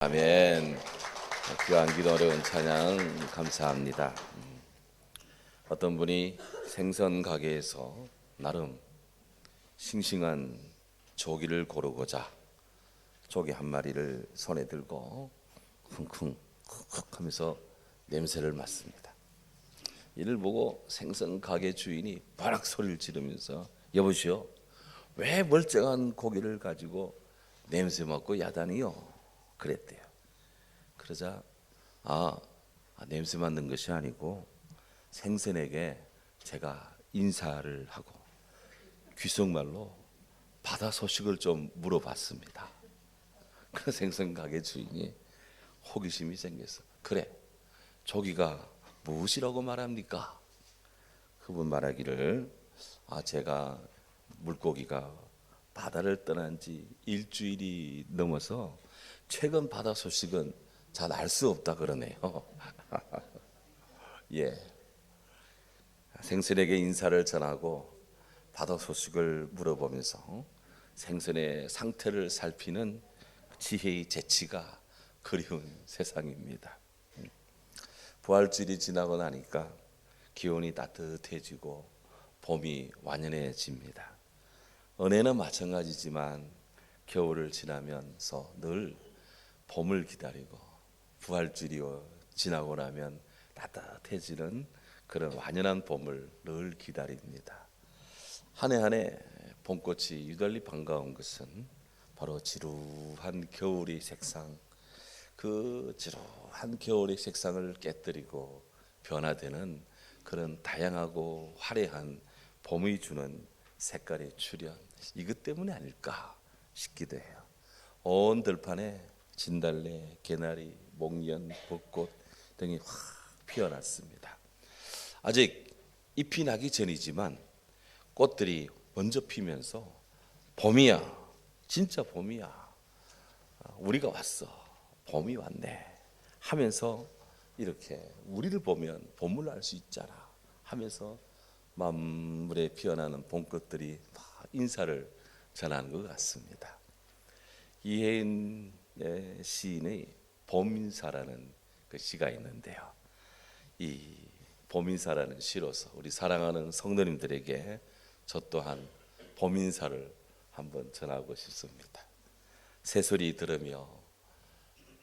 아멘. 귀한 기도 어려운 찬양 감사합니다. 어떤 분이 생선 가게에서 나름 싱싱한 조기를 고르고자 조기 한 마리를 손에 들고 쿵쿵 쿡쿡 하면서 냄새를 맡습니다. 이를 보고 생선 가게 주인이 바락 소리를 지르면서 여보시오, 왜 멀쩡한 고기를 가지고 냄새 맡고 야단이요? 그랬대요. 그러자 냄새 맡는 것이 아니고 생선에게 제가 인사를 하고 귀속말로 바다 소식을 좀 물어봤습니다. 그 생선 가게 주인이 호기심이 생겨서 그래, 조기가 무엇이라고 말합니까? 그분 말하기를 제가 물고기가 바다를 떠난 지 일주일이 넘어서 최근 바다 소식은 잘 알 수 없다 그러네요. 예, 생선에게 인사를 전하고 바다 소식을 물어보면서 생선의 상태를 살피는 지혜의 재치가 그리운 세상입니다. 부활주일이 지나고 나니까 기온이 따뜻해지고 봄이 완연해집니다. 은혜는 마찬가지지만 겨울을 지나면서 늘 봄을 기다리고 부활주일이 지나고 나면 따뜻해지는 그런 완연한 봄을 늘 기다립니다. 한 해 한 해 봄꽃이 유달리 반가운 것은 바로 지루한 겨울의 색상, 그 지루한 겨울의 색상을 깨뜨리고 변화되는 그런 다양하고 화려한 봄이 주는 색깔의 출현, 이것 때문에 아닐까 싶기도 해요. 온 들판에 진달래, 개나리, 목련, 벚꽃 등이 확 피어났습니다. 아직 잎이 나기 전이지만 꽃들이 먼저 피면서 봄이야, 진짜 봄이야, 우리가 왔어, 봄이 왔네 하면서 이렇게 우리를 보면 봄을 알 수 있잖아 하면서 만물에 피어나는 봄꽃들이 막 인사를 전하는 것 같습니다. 이혜인 시인의 봄인사라는 그 시가 있는데요. 이 봄인사라는 시로서 우리 사랑하는 성도님들에게 저 또한 봄인사를 한번 전하고 싶습니다. 새소리 들으며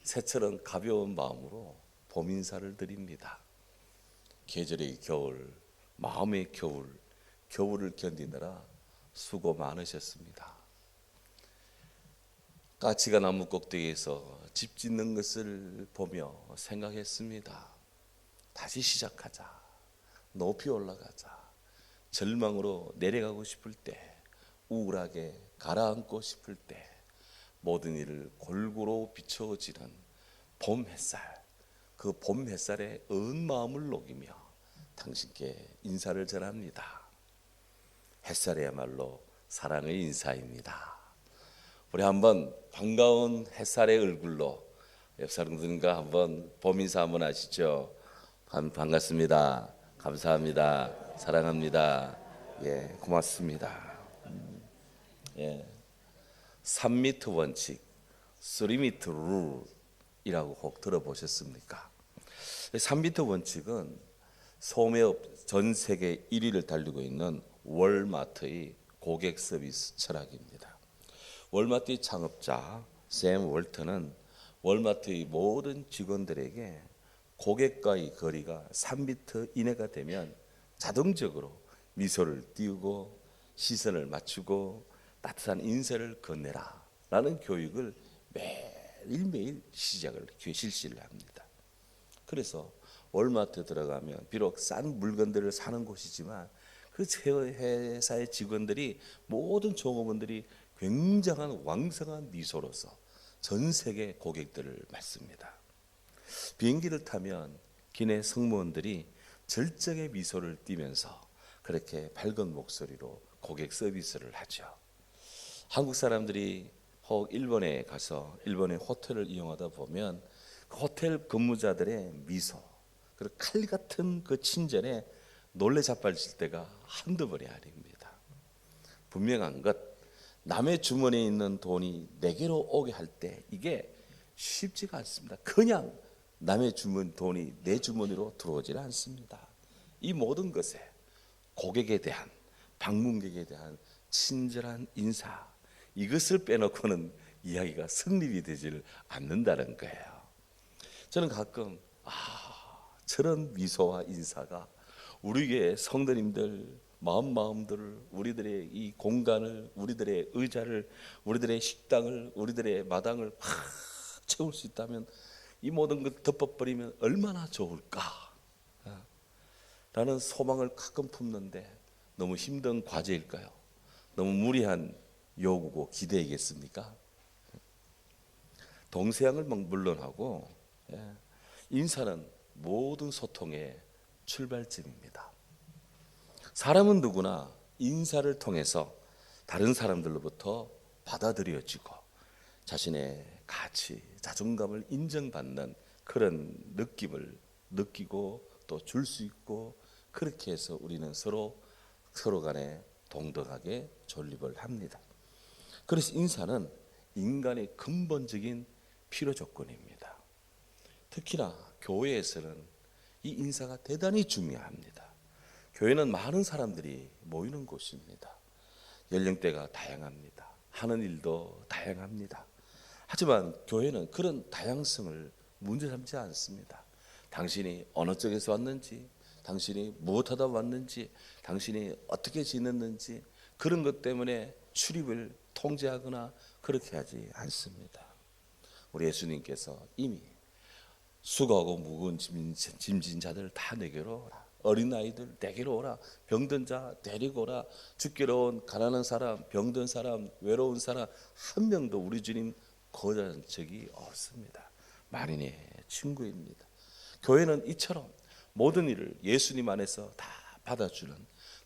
새처럼 가벼운 마음으로 봄인사를 드립니다. 계절의 겨울, 마음의 겨울, 겨울을 견디느라 수고 많으셨습니다. 까치가 나무 꼭대기에서 집 짓는 것을 보며 생각했습니다. 다시 시작하자, 높이 올라가자, 절망으로 내려가고 싶을 때, 우울하게 가라앉고 싶을 때 모든 일을 골고루 비춰지는 봄 햇살, 그 봄 햇살에 은 마음을 녹이며 당신께 인사를 전합니다. 햇살이야말로 사랑의 인사입니다. 우리 한번 반가운 햇살의 얼굴로 옆 사람들과 한번 봄 인사 한번 하시죠. 반갑습니다. 감사합니다. 사랑합니다. 예, 고맙습니다. 예, 3m 원칙, 3m 룰이라고 혹 들어보셨습니까? 3m 원칙은 소매업 전 세계 1위를 달리고 있는 월마트의 고객 서비스 철학입니다. 월마트의 창업자 샘 월턴은 월마트의 모든 직원들에게 고객과의 거리가 3m 이내가 되면 자동적으로 미소를 띄우고 시선을 맞추고 따뜻한 인사를 건네라 라는 교육을 매일매일 실시를 합니다. 그래서 월마트에 들어가면 비록 싼 물건들을 사는 곳이지만 그 회사의 직원들이 모든 종업원들이 굉장한 왕성한 미소로서 전 세계 고객들을 맞습니다. 비행기를 타면 기내 승무원들이 절정의 미소를 띠면서 그렇게 밝은 목소리로 고객 서비스를 하죠. 한국 사람들이 혹 일본에 가서 일본의 호텔을 이용하다 보면 그 호텔 근무자들의 미소, 그리고 칼 같은 그 친절에 놀래 자빠질 때가 한두 번이 아닙니다. 분명한 것, 남의 주머니에 있는 돈이 내게로 오게 할 때 이게 쉽지가 않습니다. 그냥 남의 주문 돈이 내 주머니로 들어오지는 않습니다. 이 모든 것에 고객에 대한, 방문객에 대한 친절한 인사, 이것을 빼놓고는 이야기가 성립이 되지를 않는다는 거예요. 저는 가끔 저런 미소와 인사가 우리 교회 성도님들 마음들을, 우리들의 이 공간을, 우리들의 의자를, 우리들의 식당을, 우리들의 마당을 확 채울 수 있다면, 이 모든 걸 덮어버리면 얼마나 좋을까 라는 소망을 가끔 품는데, 너무 힘든 과제일까요? 너무 무리한 요구고 기대이겠습니까? 동서양을 물론하고 인사는 모든 소통의 출발점입니다. 사람은 누구나 인사를 통해서 다른 사람들로부터 받아들여지고 자신의 가치, 자존감을 인정받는 그런 느낌을 느끼고 또 줄 수 있고, 그렇게 해서 우리는 서로 간에 동등하게 존립을 합니다. 그래서 인사는 인간의 근본적인 필요 조건입니다. 특히나 교회에서는 이 인사가 대단히 중요합니다. 교회는 많은 사람들이 모이는 곳입니다. 연령대가 다양합니다. 하는 일도 다양합니다. 하지만 교회는 그런 다양성을 문제 삼지 않습니다. 당신이 어느 쪽에서 왔는지, 당신이 무엇하다 왔는지, 당신이 어떻게 지냈는지, 그런 것 때문에 출입을 통제하거나 그렇게 하지 않습니다. 우리 예수님께서 이미 수고하고 무거운 짐진 자들 다 내게로 오라, 어린아이들 내게로 오라, 병든 자 데리고 오라. 죽기로 온 가난한 사람, 병든 사람, 외로운 사람 한 명도 우리 주님 거절한 적이 없습니다. 만인의 친구입니다. 교회는 이처럼 모든 일을 예수님 안에서 다 받아주는,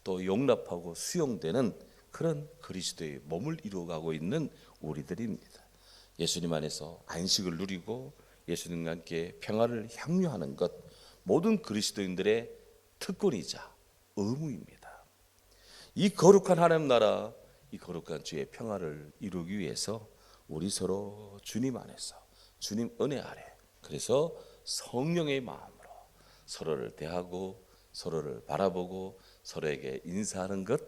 또 용납하고 수용되는 그런 그리스도의 몸을 이루어가고 있는 우리들입니다. 예수님 안에서 안식을 누리고 예수님과 함께 평화를 향유하는 것, 모든 그리스도인들의 특권이자 의무입니다. 이 거룩한 하나님 나라, 이 거룩한 주의 평화를 이루기 위해서 우리 서로 주님 안에서, 주님 은혜 아래, 그래서 성령의 마음으로 서로를 대하고 서로를 바라보고 서로에게 인사하는 것,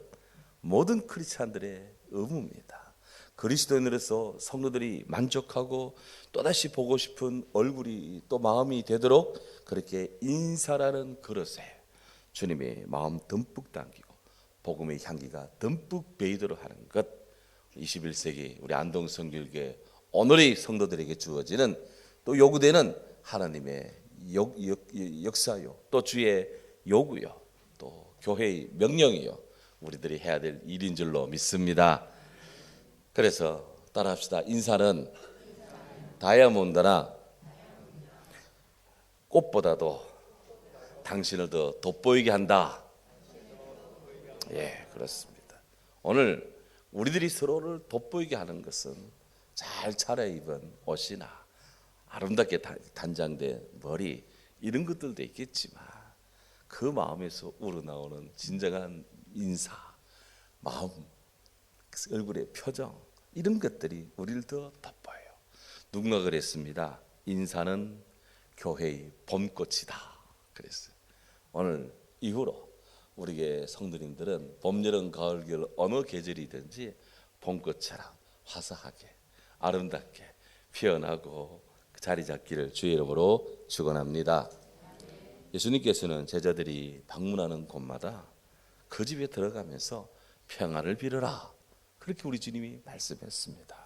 모든 크리스찬들의 의무입니다. 그리스도인으로서 성도들이 만족하고 또다시 보고 싶은 얼굴이 또 마음이 되도록 그렇게 인사라는 그릇에 주님의 마음 듬뿍 담기고 복음의 향기가 듬뿍 배이도록 하는 것, 21세기 우리 안동성결교회 오늘의 성도들에게 주어지는 또 요구되는 하나님의 역사요, 또 주의 요구요, 또 교회의 명령이요, 우리들이 해야 될 일인 줄로 믿습니다. 그래서 따라합시다. 인사는 다이아몬드나 꽃보다도 당신을 더 돋보이게 한다. 예, 그렇습니다. 오늘 우리들이 서로를 돋보이게 하는 것은 잘 차려입은 옷이나 아름답게 단장된 머리, 이런 것들도 있겠지만 그 마음에서 우러나오는 진정한 인사, 마음, 얼굴의 표정, 이런 것들이 우리를 더 돋보여요. 누군가 그랬습니다. 인사는 교회의 봄꽃이다 그랬어요. 오늘 이후로 우리의 성도님들은 봄, 여름, 가을, 겨울 어느 계절이든지 봄꽃처럼 화사하게 아름답게 피어나고 자리 잡기를 주의 이름으로 축원합니다. 예수님께서는 제자들이 방문하는 곳마다 그 집에 들어가면서 평안을 빌어라, 그렇게 우리 주님이 말씀했습니다.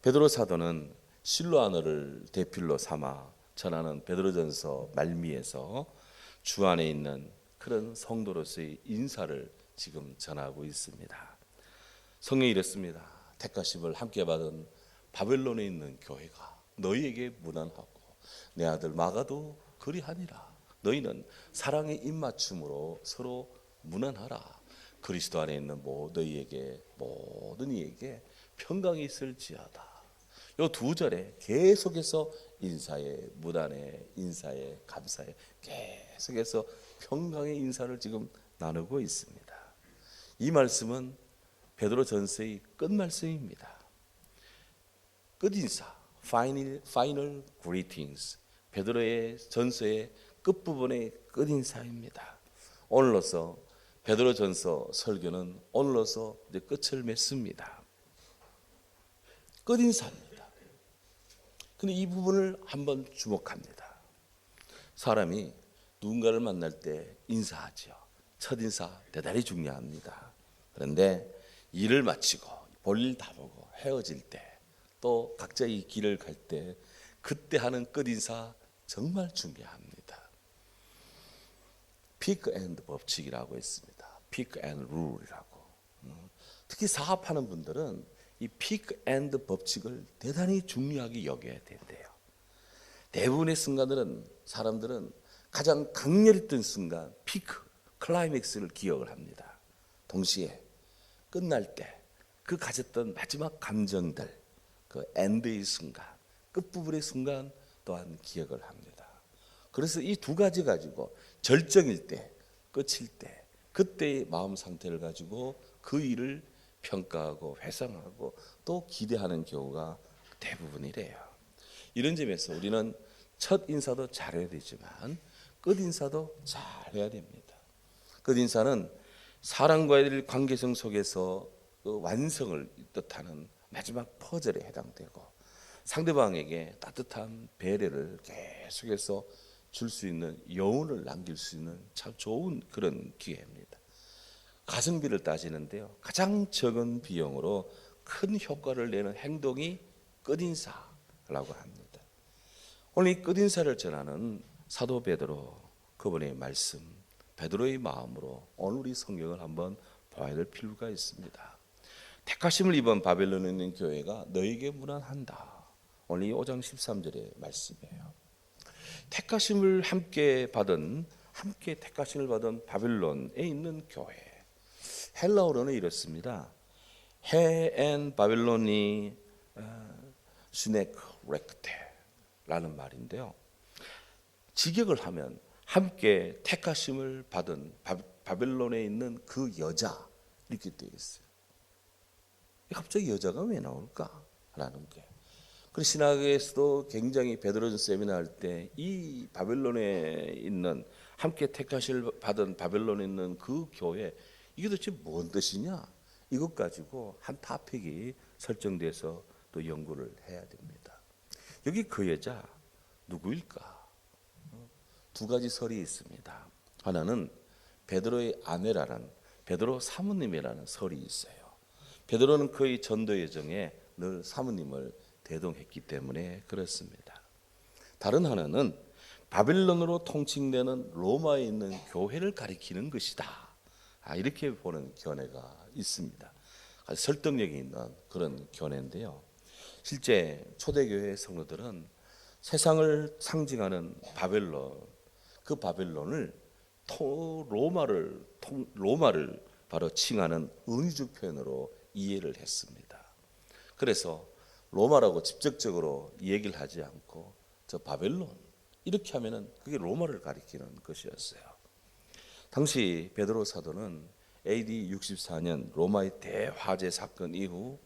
베드로 사도는 실로아너를 대필로 삼아 전하는 베드로전서 말미에서 주 안에 있는 그런 성도로서의 인사를 지금 전하고 있습니다. 성경이 이랬습니다. 택하심을 함께 받은 바벨론에 있는 교회가 너희에게 문안하고 내 아들 마가도 그리하니라. 너희는 사랑의 입맞춤으로 서로 문안하라. 그리스도 안에 있는 너희에게, 모든 이에게 평강이 있을지어다. 이 두 절에 계속해서 인사에, 문안에, 인사에, 감사에 계속해서 평강의 인사를 지금 나누고 있습니다. 이 말씀은 베드로 전서의 끝 말씀입니다. 끝 인사, final greetings. 베드로의 전서의 끝부분의 끝인사입니다. 오늘로서 베드로전서 설교는 오늘로서 이제 끝을 맺습니다. 끝인사입니다. 근데 이 부분을 한번 주목합니다. 사람이 누군가를 만날 때 인사하죠. 첫인사 대단히 중요합니다. 그런데 일을 마치고 볼일 다 보고 헤어질 때 또 각자 이 길을 갈 때 그때 하는 끝인사 정말 중요합니다. pick and 법칙이라고 있습니다. pick and rule이라고. 특히 사업하는 분들은 이 pick and 법칙을 대단히 중요하게 여겨야 된대요. 대부분의 순간들은 사람들은 가장 강렬했던 순간 피크, 클라이맥스를 기억을 합니다. 동시에 끝날 때 그 가졌던 마지막 감정들, 그 엔드의 순간, 끝부분의 순간 또한 기억을 합니다. 그래서 이 두 가지 가지고 절정일 때, 끝일 때, 그때의 마음 상태를 가지고 그 일을 평가하고 회상하고 또 기대하는 경우가 대부분이래요. 이런 점에서 우리는 첫 인사도 잘해야 되지만 끝 인사도 잘해야 됩니다. 끝 인사는 사람과의 관계성 속에서 그 완성을 뜻하는 마지막 퍼즐에 해당되고 상대방에게 따뜻한 배려를 계속해서 줄 수 있는 여운을 남길 수 있는 참 좋은 그런 기회입니다. 가성비를 따지는데요, 가장 적은 비용으로 큰 효과를 내는 행동이 끝인사라고 합니다. 오늘 이 끝인사를 전하는 사도 베드로, 그분의 말씀, 베드로의 마음으로 오늘 우리 성경을 한번 봐야 될 필요가 있습니다. 택하심을 입은 바벨론에 있는 교회가 너에게 문안한다. 오늘 이 5장 13절의 말씀이에요. 택하심을 함께 택하심을 받은 바벨론에 있는 교회. 헬라어로는 이렇습니다. 헤엔 바벨론이 스네크 렉테라는 말인데요. 직역을 하면 함께 택하심을 받은 바벨론에 있는 그 여자 이렇게 되어 있어요. 갑자기 여자가 왜 나올까라는 게. 그리고 신학에서도 굉장히 베드로전 세미나 할 때 이 바벨론에 있는 함께 택하심을 받은 바벨론에 있는 그 교회 이게 도대체 뭔 뜻이냐? 이것 가지고 한 토픽이 설정돼서 또 연구를 해야 됩니다. 여기 그 여자 누구일까? 두 가지 설이 있습니다. 하나는 베드로의 아내라는 베드로 사모님이라는 설이 있어요. 베드로는 그의 전도 여정에 늘 사모님을 대동했기 때문에 그렇습니다. 다른 하나는 바벨론으로 통칭되는 로마에 있는 교회를 가리키는 것이다. 이렇게 보는 견해가 있습니다. 아주 설득력이 있는 그런 견해인데요. 실제 초대교회 성도들은 세상을 상징하는 바벨론, 그 바벨론을 로마를 바로 칭하는 은유적 표현으로 이해를 했습니다. 그래서 로마라고 직접적으로 얘기를 하지 않고 저 바벨론 이렇게 하면은 그게 로마를 가리키는 것이었어요. 당시 베드로 사도는 AD 64년 로마의 대화재 사건 이후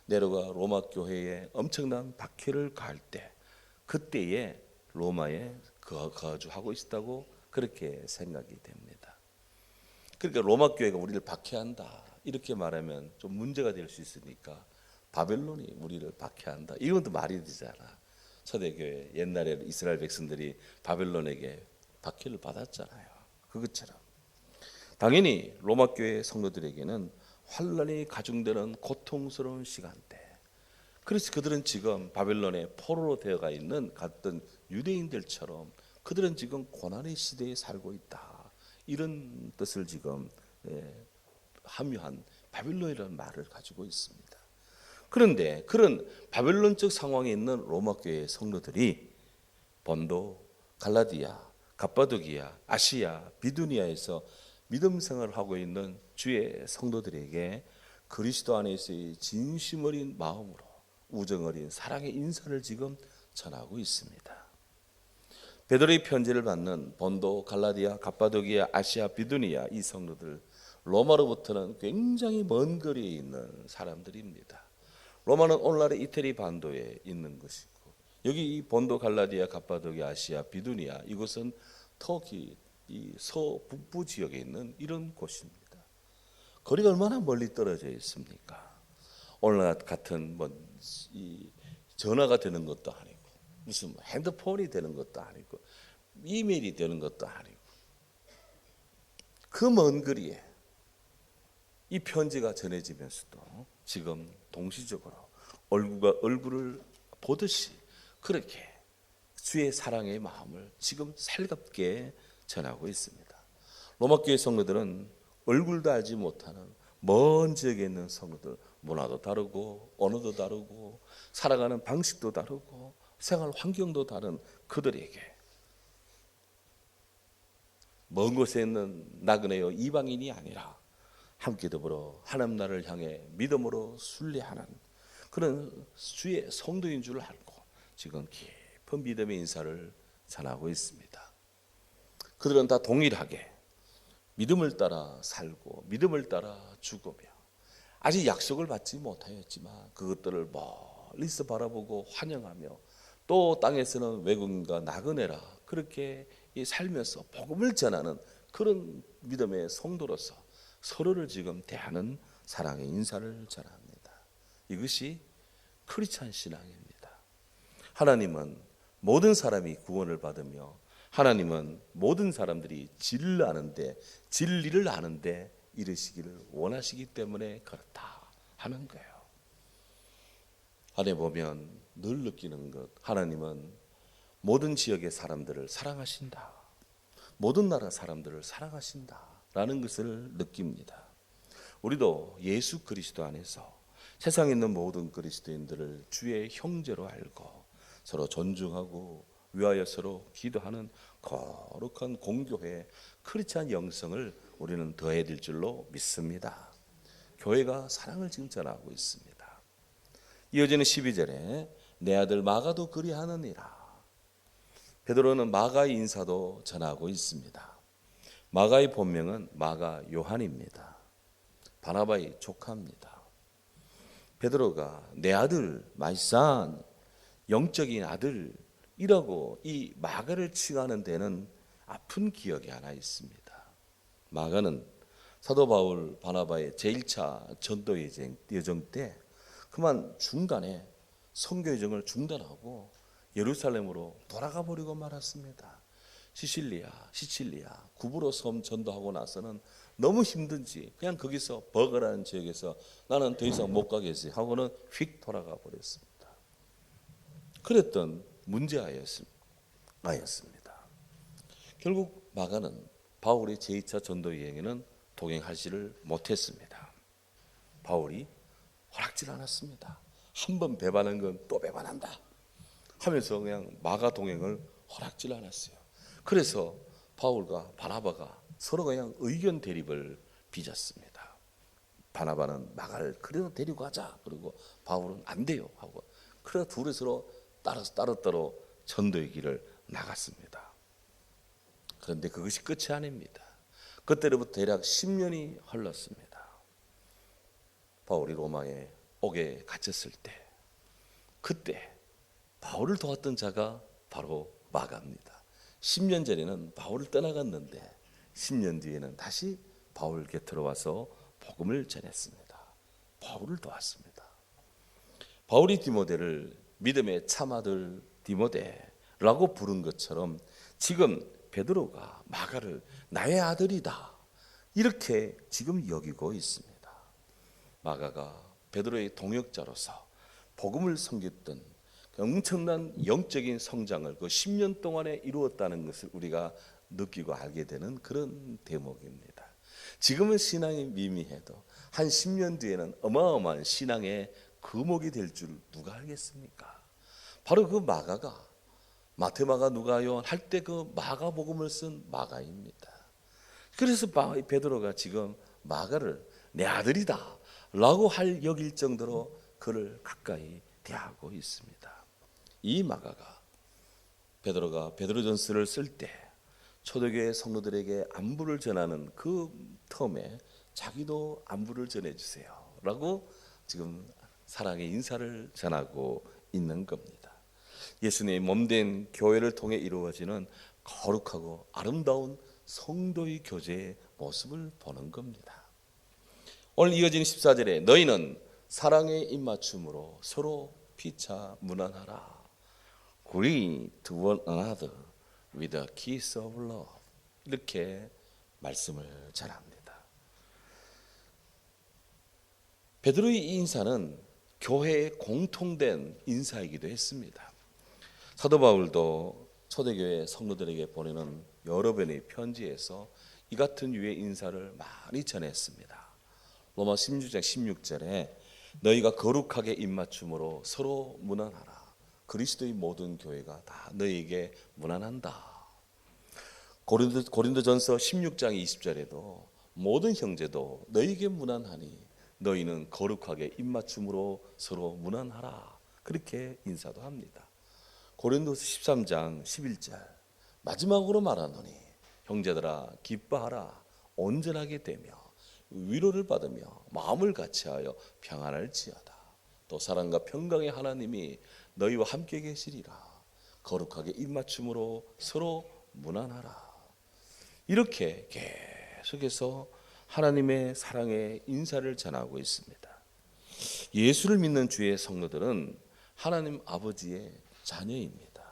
네로가 로마 교회에 엄청난 박해를 가할 때 그때에 로마에 거주하고 있었다고 그렇게 생각이 됩니다. 그러니까 로마 교회가 우리를 박해한다 이렇게 말하면 좀 문제가 될 수 있으니까 바벨론이 우리를 박해한다 이건 또 말이 되잖아. 초대교회 옛날에 이스라엘 백성들이 바벨론에게 박해를 받았잖아요. 그것처럼 당연히 로마 교회 성도들에게는 환난이 가중되는 고통스러운 시간대. 그래서 그들은 지금 바벨론의 포로로 되어가 있는 같은 유대인들처럼 그들은 지금 고난의 시대에 살고 있다. 이런 뜻을 지금 함유한 바벨론이라는 말을 가지고 있습니다. 그런데 그런 바벨론적 상황에 있는 로마 교회의 성도들이 본도, 갈라디아, 갑바도기아, 아시아, 비두니아에서 믿음 생활을 하고 있는 주의 성도들에게 그리스도 안에서의 진심 어린 마음으로 우정 어린 사랑의 인사를 지금 전하고 있습니다. 베드로의 편지를 받는 본도, 갈라디아, 갑바도기아, 아시아, 비두니아 이 성도들 로마로부터는 굉장히 먼 거리에 있는 사람들입니다. 로마는 오늘날의 이태리 반도에 있는 것이고 여기 이 본도, 갈라디아, 갑바도기아, 아시아, 비두니아, 이곳은 터키 이 서북부 지역에 있는 이런 곳입니다. 거리가 얼마나 멀리 떨어져 있습니까? 오늘 같은 이 전화가 되는 것도 아니고, 무슨 핸드폰이 되는 것도 아니고, 이메일이 되는 것도 아니고, 그 먼 거리에 이 편지가 전해지면서도 지금 동시적으로 얼굴을 보듯이 그렇게 주의 사랑의 마음을 지금 살갑게 전하고 있습니다. 로마교회 성도들은 얼굴도 알지 못하는 먼 지역에 있는 성도들, 문화도 다르고 언어도 다르고 살아가는 방식도 다르고 생활 환경도 다른 그들에게 먼 곳에 있는 나그네요 이방인이 아니라 함께 더불어 하나님 나라를 향해 믿음으로 순례하는 그런 주의 성도인 줄 알고 지금 깊은 믿음의 인사를 전하고 있습니다. 그들은 다 동일하게 믿음을 따라 살고 믿음을 따라 죽으며 아직 약속을 받지 못하였지만 그것들을 멀리서 바라보고 환영하며 또 땅에서는 외국인과 나그네라 그렇게 살면서 복음을 전하는 그런 믿음의 성도로서 서로를 지금 대하는 사랑의 인사를 전합니다. 이것이 크리스찬 신앙입니다. 하나님은 모든 사람이 구원을 받으며 하나님은 모든 사람들이 진리를 아는데 이르시기를 원하시기 때문에 그렇다 하는 거예요. 안에 보면 늘 느끼는 것, 하나님은 모든 지역의 사람들을 사랑하신다. 모든 나라 사람들을 사랑하신다라는 것을 느낍니다. 우리도 예수 그리스도 안에서 세상에 있는 모든 그리스도인들을 주의 형제로 알고 서로 존중하고 위하여 서로 기도하는 거룩한 공교회 크리스찬 영성을 우리는 더해야 될 줄로 믿습니다. 교회가 사랑을 지금 전하고 있습니다. 이어지는 12절에 내 아들 마가도 그리하느니라. 베드로는 마가의 인사도 전하고 있습니다. 마가의 본명은 마가 요한입니다. 바나바의 조카입니다. 베드로가 내 아들 마이산 영적인 아들이라고 이 마가를 칭하는 데는 아픈 기억이 하나 있습니다. 마가는 사도 바울 바나바의 제1차 전도 여정 때 그만 중간에 선교 여정을 중단하고 예루살렘으로 돌아가 버리고 말았습니다. 시칠리아 구브로 섬 전도하고 나서는 너무 힘든지 그냥 거기서 버거라는 지역에서 나는 더 이상 못 가겠어요 하고는 휙 돌아가 버렸습니다. 그랬던 문제아였습니다. 결국 마가는 바울의 제2차 전도 여행에는 동행하지를 못했습니다. 바울이 허락질 않았습니다. 한 번 배반한 건 또 배반한다 하면서 그냥 마가 동행을 허락질 않았어요. 그래서 바울과 바나바가 서로 그냥 의견 대립을 빚었습니다. 바나바는 마가를 그래도 데리고 가자. 그리고 바울은 안 돼요 하고 그래서 둘이 서로 따로따로 전도의 길을 나갔습니다. 그런데 그것이 끝이 아닙니다. 그때로부터 대략 10년이 흘렀습니다. 바울이 로마에 옥에 갇혔을 때 그때 바울을 도왔던 자가 바로 마가입니다. 10년 전에는 바울을 떠나갔는데 10년 뒤에는 다시 바울 곁으로 와서 복음을 전했습니다. 바울을 도왔습니다. 바울이 디모데를 믿음의 참아들 디모데라고 부른 것처럼 지금 베드로가 마가를 나의 아들이다 이렇게 지금 여기고 있습니다. 마가가 베드로의 동역자로서 복음을 섬겼던 엄청난 영적인 성장을 그 10년 동안에 이루었다는 것을 우리가 느끼고 알게 되는 그런 대목입니다. 지금은 신앙이 미미해도 한 10년 뒤에는 어마어마한 신앙의 거목이 될 줄 누가 알겠습니까? 바로 그 마가가 마테마가 누가요 할 때 그 마가복음을 쓴 마가입니다. 그래서 베드로가 지금 마가를 내 아들이다 라고 여길 정도로 그를 가까이 대하고 있습니다. 이 마가가 베드로가 베드로전서를 쓸 때 초대교회 성도들에게 안부를 전하는 그 텀에 자기도 안부를 전해주세요 라고 지금 사랑의 인사를 전하고 있는 겁니다. 예수님의 몸된 교회를 통해 이루어지는 거룩하고 아름다운 성도의 교제의 모습을 보는 겁니다. 오늘 이어지는 14절에 너희는 사랑의 입맞춤으로 서로 피차 문안하라. Greet one another with a kiss of love. 이렇게 말씀을 전합니다. 베드로의 이 인사는 교회의 공통된 인사이기도 했습니다. 사도 바울도 초대교회 성도들에게 보내는 여러 번의 편지에서 이 같은 유의 인사를 많이 전했습니다. 로마 16장 16절에 너희가 거룩하게 입맞춤으로 서로 문안하라. 그리스도의 모든 교회가 다 너희에게 문안한다. 고린도전서 16장 20절에도 모든 형제도 너희에게 문안하니 너희는 거룩하게 입맞춤으로 서로 문안하라. 그렇게 인사도 합니다. 고린도서 13장 11절 마지막으로 말하노니 형제들아 기뻐하라. 온전하게 되며 위로를 받으며 마음을 같이하여 평안할지어다. 또 사랑과 평강의 하나님이 너희와 함께 계시리라. 거룩하게 입맞춤으로 서로 문안하라. 이렇게 계속해서 하나님의 사랑의 인사를 전하고 있습니다. 예수를 믿는 주의 성도들은 하나님 아버지의 자녀입니다.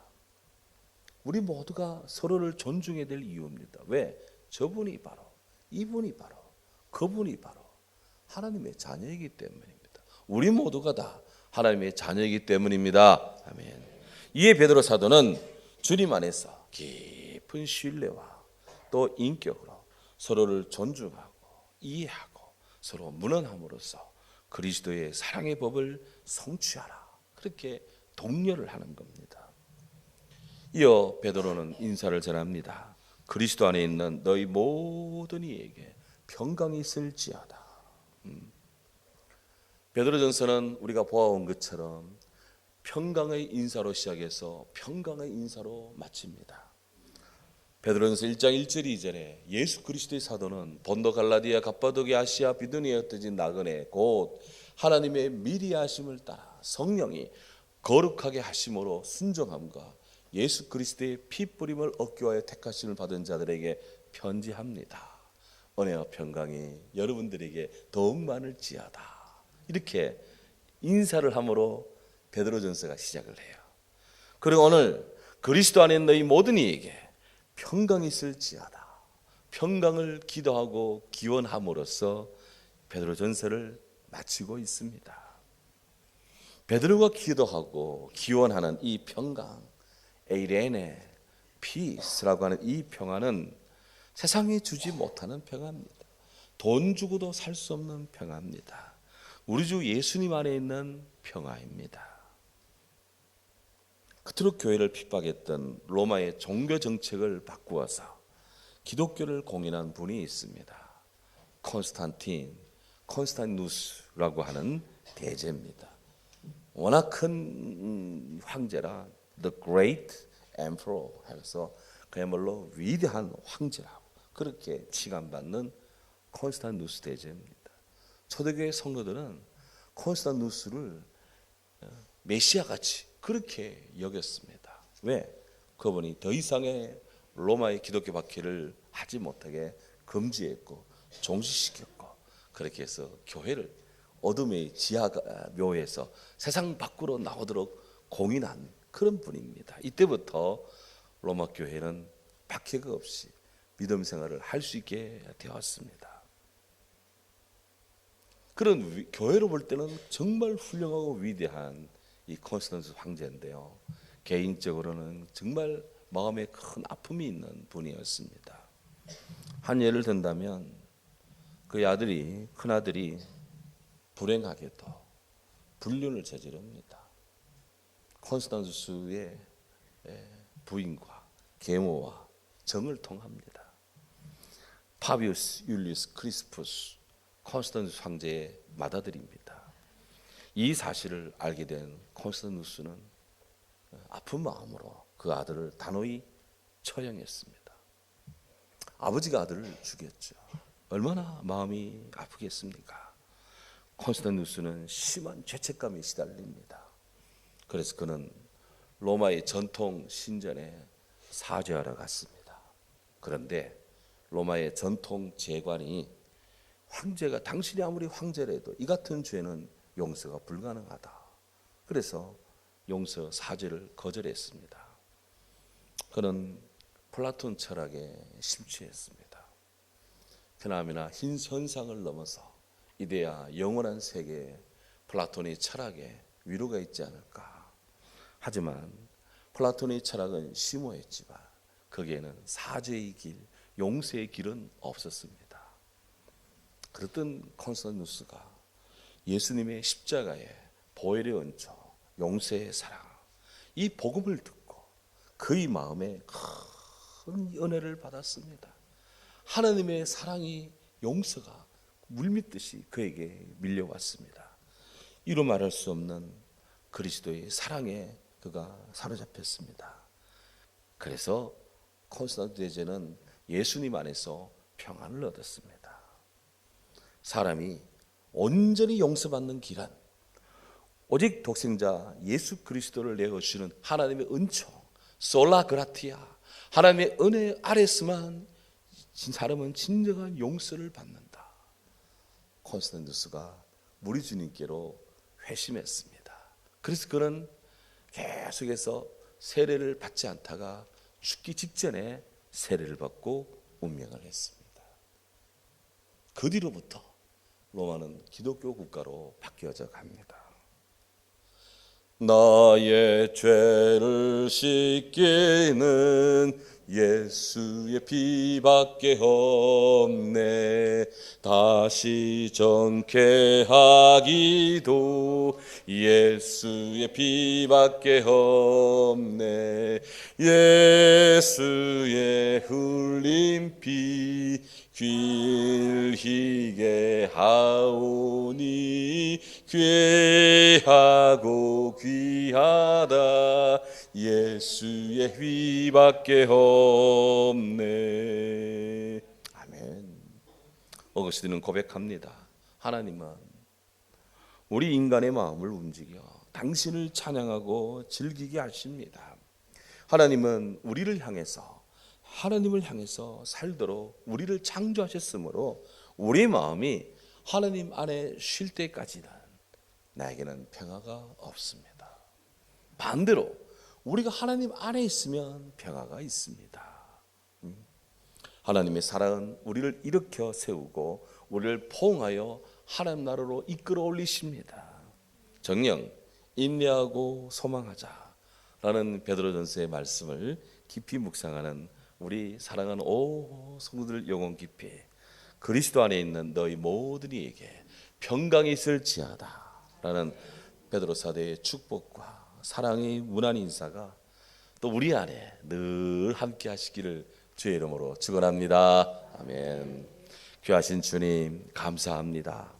우리 모두가 서로를 존중해야 될 이유입니다. 왜? 저분이 바로, 이분이 바로, 그분이 바로 하나님의 자녀이기 때문입니다. 우리 모두가 다 하나님의 자녀이기 때문입니다. 아멘. 이에 베드로 사도는 주님 안에서 깊은 신뢰와 또 인격으로 서로를 존중하고 이해하고 서로 문안함으로써 그리스도의 사랑의 법을 성취하라. 그렇게 독려를 하는 겁니다. 이어 베드로는 인사를 전합니다. 그리스도 안에 있는 너희 모든 이에게 평강이 있을지어다. 베드로전서는 우리가 보아온 것처럼 평강의 인사로 시작해서 평강의 인사로 마칩니다. 베드로전서 1장 1절 2절에 예수 그리스도의 사도는 본도 갈라디아 갑바도기아 아시아 비두니아 흩어진 나그네 곧 하나님의 미리 하심을 따라 성령이 거룩하게 하심으로 순종함과 예수 그리스도의 피 뿌림을 얻기 위하여 택하심을 받은 자들에게 편지합니다. 은혜와 평강이 여러분들에게 더욱 많을지어다. 이렇게 인사를 함으로 베드로전서가 시작을 해요. 그리고 오늘 그리스도 안에 너희 모든 이에게 평강이 있을지어다. 평강을 기도하고 기원함으로써 베드로전서를 마치고 있습니다. 베드로가 기도하고 기원하는 이 평강, 에이레네 피스라고 하는 이 평안은 세상이 주지 못하는 평안입니다. 돈 주고도 살 수 없는 평안입니다. 우리 주 예수님 안에 있는 평화입니다. 그토록 교회를 핍박했던 로마의 종교 정책을 바꾸어서 기독교를 공인한 분이 있습니다. 콘스탄티누스라고 하는 대제입니다. 워낙 큰 황제라 The Great Emperor 해서 그야말로 위대한 황제라고 그렇게 칭함받는 콘스탄누스 대제입니다. 초대교회 성도들은 콘스탄누스를 메시아같이 그렇게 여겼습니다. 왜? 그분이 더 이상의 로마의 기독교 박해를 하지 못하게 금지했고 종식시켰고 그렇게 해서 교회를 어둠의 지하 묘에서 세상 밖으로 나오도록 공인한 그런 분입니다. 이때부터 로마 교회는 박해가 없이 믿음 생활을 할 수 있게 되었습니다. 그런 교회로 볼 때는 정말 훌륭하고 위대한 이 콘스탄스 황제인데요. 개인적으로는 정말 마음에 큰 아픔이 있는 분이었습니다. 한 예를 든다면 그의 아들이 큰아들이 불행하게도 불륜을 저지릅니다. 콘스탄수스의 부인과 계모와 정을 통합니다. 파비우스 율리우스 크리스푸스 콘스탄누스 황제의 맏아들입니다. 이 사실을 알게 된 콘스탄누스는 아픈 마음으로 그 아들을 단호히 처형했습니다. 아버지가 아들을 죽였죠. 얼마나 마음이 아프겠습니까? 콘스탄누스는 심한 죄책감에 시달립니다. 그래서 그는 로마의 전통 신전에 사죄하러 갔습니다. 그런데 로마의 전통 제관이 황제가 당신이 아무리 황제라도 이 같은 죄는 용서가 불가능하다. 그래서 용서 사죄를 거절했습니다. 그는 플라톤 철학에 심취했습니다. 그나마나 흰 선상을 넘어서 이데아 영원한 세계에 플라톤의 철학에 위로가 있지 않을까. 하지만 플라톤의 철학은 심오했지만 거기에는 사죄의 길, 용서의 길은 없었습니다. 그랬던 콘스탄누스가 예수님의 십자가의 보혈의 은총, 용서의 사랑, 이 복음을 듣고 그의 마음에 큰 은혜를 받았습니다. 하나님의 사랑이, 용서가 물밀듯이 그에게 밀려왔습니다. 이루 말할 수 없는 그리스도의 사랑에 그가 사로잡혔습니다. 그래서 콘스탄누스 대제는 예수님 안에서 평안을 얻었습니다. 사람이 온전히 용서받는 길은 오직 독생자 예수 그리스도를 내어주시는 하나님의 은총, 솔라 그라티아, 하나님의 은혜 아래서만 사람은 진정한 용서를 받는다. 콘스탄누스가 우리 주님께로 회심했습니다. 그래서 그는 계속해서 세례를 받지 않다가 죽기 직전에 세례를 받고 운명을 했습니다. 그 뒤로부터 로마는 기독교 국가로 바뀌어져 갑니다. 나의 죄를 씻기는 예수의 피밖에 없네. 다시 정케하기도 예수의 피밖에 없네. 예수의 흘린 피 귀히게 하오니 귀하고 귀하다. 예수의 피밖에 없네. 아멘. 어거스틴은 고백합니다. 하나님은 우리 인간의 마음을 움직여 당신을 찬양하고 즐기게 하십니다. 하나님은 우리를 향해서 하나님을 향해서 살도록 우리를 창조하셨으므로 우리의 마음이 하나님 안에 쉴 때까지는 나에게는 평화가 없습니다. 반대로 우리가 하나님 안에 있으면 평화가 있습니다. 하나님의 사랑은 우리를 일으켜 세우고 우리를 포옹하여 하나님 나라로 이끌어 올리십니다. 정녕 인내하고 소망하자라는 베드로전서의 말씀을 깊이 묵상하는 우리 사랑하는 성도들 영혼 깊이 그리스도 안에 있는 너희 모든 이에게 평강이 있을지어다 라는 베드로 사도의 축복과 사랑의 무난 인사가 또 우리 안에 늘 함께 하시기를 주의 이름으로 축원합니다. 아멘. 귀하신 주님 감사합니다.